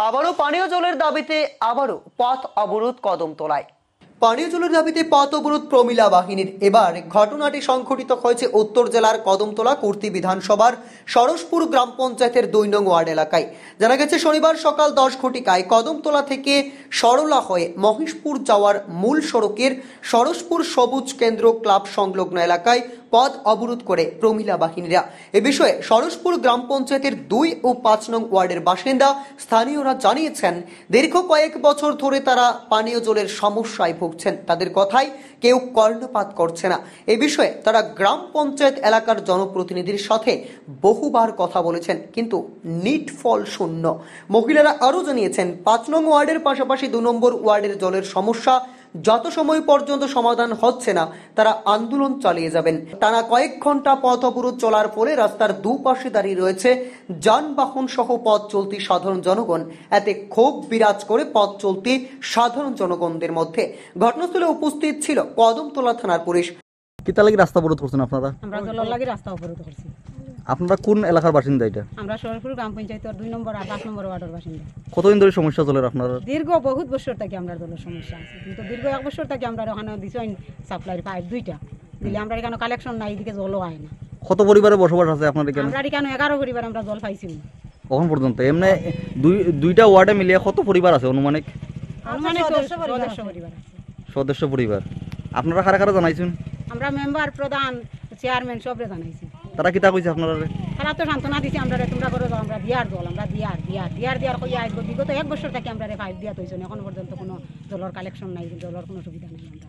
আবারও পানীয় জলের দাবিতে আবারও পথ অবরোধ কদমতলায়। পানীয় জলের দাবিতে পথ অবরোধ প্রমিলা বাহিনীর। এবার ঘটনাটি সংঘটিত হয়েছে উত্তর জেলার কদমতলা কুর্তি বিধানসভার সরসপুর গ্রাম পঞ্চায়েতের ২ নং ওয়ার্ড এলাকায়। জানা গেছে শনিবার সকাল ১০ ঘটিকায় কদমতলা থেকে সরলা হয়ে মহেশপুর যাওয়ার মূল সড়কের সরসপুর সবুজ কেন্দ্র ক্লাব সংলগ্ন এলাকায় পথ অবরোধ করে প্রমিলা বাহিনীরা। এ বিষয়ে সরসপুর গ্রাম পঞ্চায়েতের ২ ও ৫ নং ওয়ার্ডের বাসিন্দা স্থানীয়রা জানিয়েছেন, দীর্ঘ কয়েক বছর ধরে তারা পানীয় জলের সমস্যায় ভুগছেন। তাদের কথায় কেউ কর্ণপাত করছে না। এ বিষয়ে তারা গ্রাম পঞ্চায়েত এলাকার জনপ্রতিনিধির সাথে বহুবার কথা বলেছেন, কিন্তু নিট ফল শূন্য। মহিলারা আরও জানিয়েছেন, ৫ নং ওয়ার্ডের পাশাপাশি ২ নম্বর ওয়ার্ডের জলের সমস্যা যত সময় পর্যন্ত সমাধান হচ্ছে না তারা আন্দোলন চালিয়ে যাবেন। টানা কয়েক ঘন্টা পথ অবরোধ চলার ফলে রাস্তার দুপাশে দাঁড়িয়ে রয়েছে যানবাহন সহ পথ চলতি সাধারণ জনগণ। এতে ক্ষোভ বিরাজ করে পথ চলতি সাধারণ জনগণদের মধ্যে। ঘটনাস্থলে উপস্থিত ছিল কদমতলা থানার পুলিশ। কিতা লাগি রাস্তা অবরোধ করছেন আপনারা? আমরা জলের লাগি রাস্তা অবরোধ করছি। আপনারা কোন এলাকার বাসিন্দা? এটা আমরা সরসপুর গ্রাম পঞ্চায়েতের ২ নম্বর আর ৫ নম্বর ওয়ার্ডের বাসিন্দা। কতদিন ধরে সমস্যা চলে আপনার? দীর্ঘ বহুত বছর থেকে আমরা জলের সমস্যা আছে, কিন্তু দীর্ঘ ১ বছর থেকে আমরা ওখানে দিছেন সাপ্লাইয়ের পাইপ ২টা দিলে আমরা এখানে কালেকশন নাই, এদিকে জলও হয় না। কত পরিবারে বসবাস আছে আপনার এখানে? আমরা এখানে ১১ পরিবার আমরা জল পাইছি কখন পর্যন্ত? এমনি দুইটা ওয়ার্ডে মিলিয়ে কত পরিবার আছে অনুমানিক? অনুমানিক সদস্য পরিবার আছে। সদস্য পরিবার। আপনারা কারা কারা জানাইছেন? আমরা মেম্বার, প্রধান, চেয়ারম্যান সবরে জানাইছি। তারা কিতা কইছে আপনারা? তারা তো সান্ত্বনা দিছে আমরা তোমরা করে যাও, আমরা দিয়ার জল আমরা দিয়ার কইয়া আসবো। বিগত ১ বছর থেকে আমরা পাইপ দিয়া তৈছেন, এখন পর্যন্ত কোনো জলের কালেকশন নাই, জলের কোনো সুবিধা নাই। আমরা